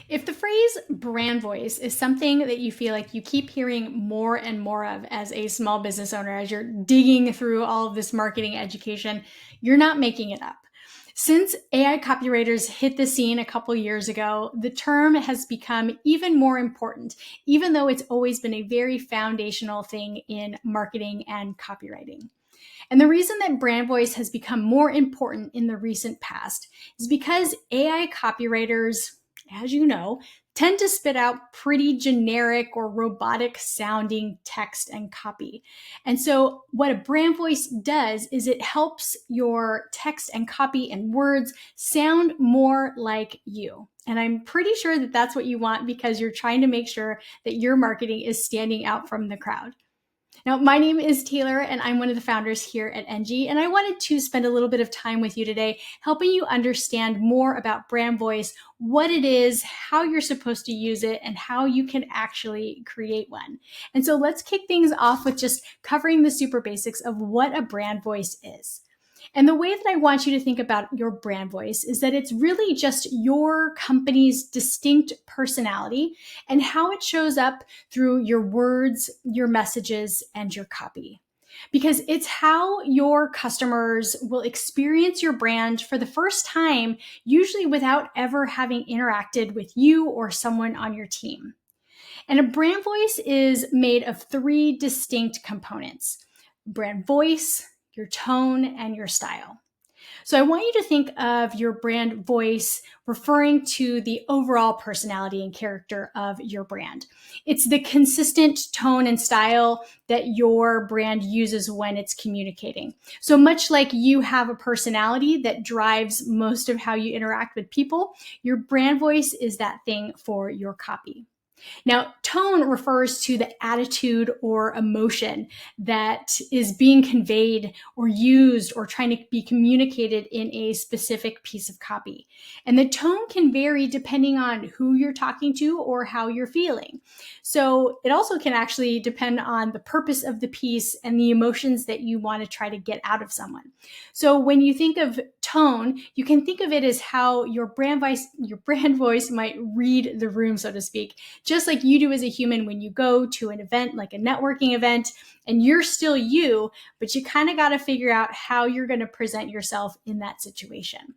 If the phrase brand voice is something that you feel like you keep hearing more and more of as a small business owner, as you're digging through all of this marketing education, you're not making it up. Since AI copywriters hit the scene a couple years ago, the term has become even more important, even though it's always been a very foundational thing in marketing and copywriting. And the reason that brand voice has become more important in the recent past is because AI copywriters, as you know, tend to spit out pretty generic or robotic sounding text and copy. And so what a brand voice does is it helps your text and copy and words sound more like you. And I'm pretty sure that that's what you want because you're trying to make sure that your marketing is standing out from the crowd. Now, my name is Taylor, and I'm one of the founders here at NG, and I wanted to spend a little bit of time with you today, helping you understand more about brand voice, what it is, how you're supposed to use it, and how you can actually create one. And so let's kick things off with just covering the super basics of what a brand voice is. And the way that I want you to think about your brand voice is that it's really just your company's distinct personality and how it shows up through your words, your messages, and your copy. Because it's how your customers will experience your brand for the first time, usually without ever having interacted with you or someone on your team. And a brand voice is made of three distinct components: brand voice, your tone, and your style. So I want you to think of your brand voice referring to the overall personality and character of your brand. It's the consistent tone and style that your brand uses when it's communicating. So much like you have a personality that drives most of how you interact with people, your brand voice is that thing for your copy. Now, tone refers to the attitude or emotion that is being conveyed or used or trying to be communicated in a specific piece of copy. And the tone can vary depending on who you're talking to or how you're feeling. So it also can actually depend on the purpose of the piece and the emotions that you want to try to get out of someone. So when you think of tone, you can think of it as how your brand voice might read the room, so to speak, just like you do as a human when you go to an event like a networking event and you're still you, but you kind of got to figure out how you're going to present yourself in that situation.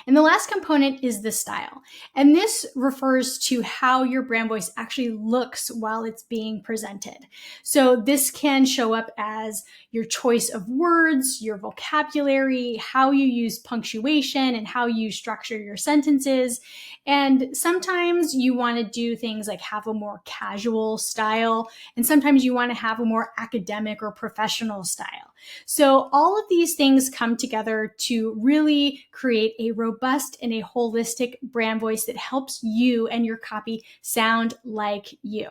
And the last component is the style. And this refers to how your brand voice actually looks while it's being presented. So this can show up as your choice of words, your vocabulary, how you use punctuation, and how you structure your sentences. And sometimes you want to do things like have a more casual style, and sometimes you want to have a more academic or professional style. So all of these things come together to really create a robust and a holistic brand voice that helps you and your copy sound like you.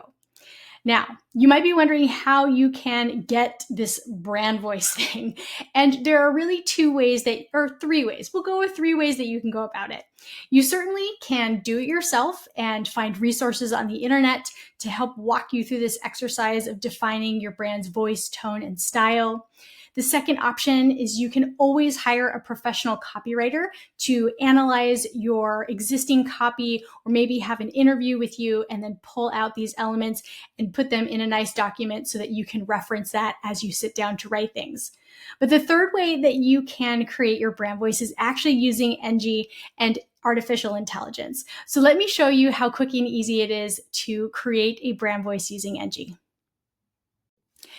Now, you might be wondering how you can get this brand voice thing. And there are really three ways. We'll go with 3 ways that you can go about it. You certainly can do it yourself and find resources on the internet to help walk you through this exercise of defining your brand's voice, tone, and style. The second option is you can always hire a professional copywriter to analyze your existing copy or maybe have an interview with you and then pull out these elements and put them in a nice document so that you can reference that as you sit down to write things. But the third way that you can create your brand voice is actually using NG and artificial intelligence. So let me show you how quick and easy it is to create a brand voice using NG.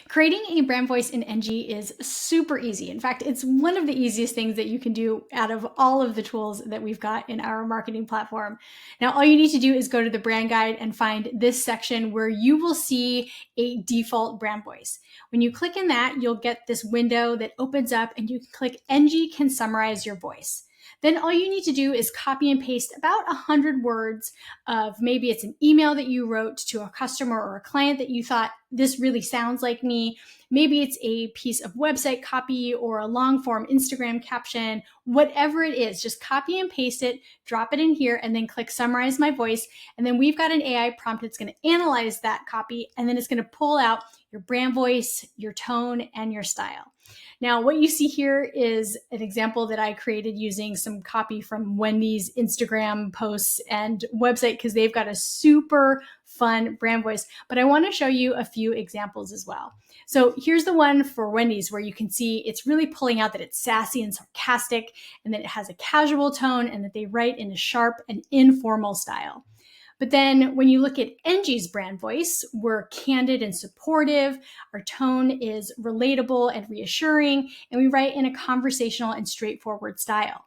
Creating a brand voice in NG is super easy. In fact, it's one of the easiest things that you can do out of all of the tools that we've got in our marketing platform. Now, all you need to do is go to the brand guide and find this section where you will see a default brand voice. When you click in that, you'll get this window that opens up and you can click NG can summarize your voice. Then all you need to do is copy and paste about 100 words of maybe it's an email that you wrote to a customer or a client that you thought this really sounds like me, Maybe it's a piece of website copy or a long form Instagram caption, whatever it is, just copy and paste it, drop it in here, and then click summarize my voice. And then we've got an AI prompt that's going to analyze that copy, and then it's going to pull out your brand voice, your tone, and your style. Now, what you see here is an example that I created using some copy from Wendy's Instagram posts and website, because they've got a super fun brand voice. But I want to show you a few examples as well. So here's the one for Wendy's, where you can see it's really pulling out that it's sassy and sarcastic, and that it has a casual tone, and that they write in a sharp and informal style. But then when you look at Engie's brand voice, we're candid and supportive. Our tone is relatable and reassuring, and we write in a conversational and straightforward style.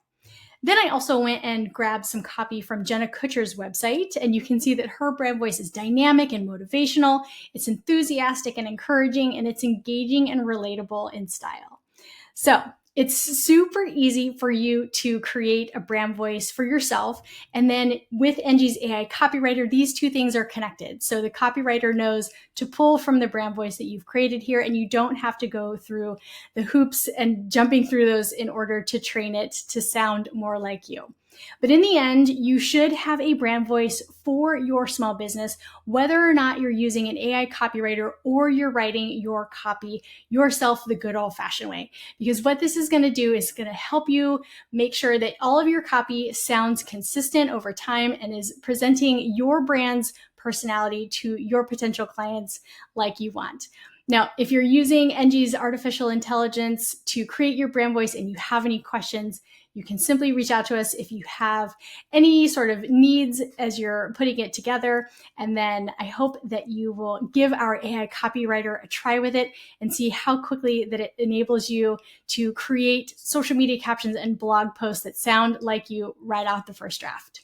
Then I also went and grabbed some copy from Jenna Kutcher's website, and you can see that her brand voice is dynamic and motivational. It's enthusiastic and encouraging, and it's engaging and relatable in style. So it's super easy for you to create a brand voice for yourself. And then with Engie's AI copywriter, these two things are connected. So the copywriter knows to pull from the brand voice that you've created here, and you don't have to go through the hoops and jumping through those in order to train it to sound more like you. But in the end, you should have a brand voice for your small business, whether or not you're using an AI copywriter or you're writing your copy yourself the good old-fashioned way. Because what this is going to do is going to help you make sure that all of your copy sounds consistent over time and is presenting your brand's personality to your potential clients like you want. Now, if you're using Engie's artificial intelligence to create your brand voice and you have any questions, you can simply reach out to us if you have any sort of needs as you're putting it together. And then I hope that you will give our AI copywriter a try with it and see how quickly that it enables you to create social media captions and blog posts that sound like you right off the first draft.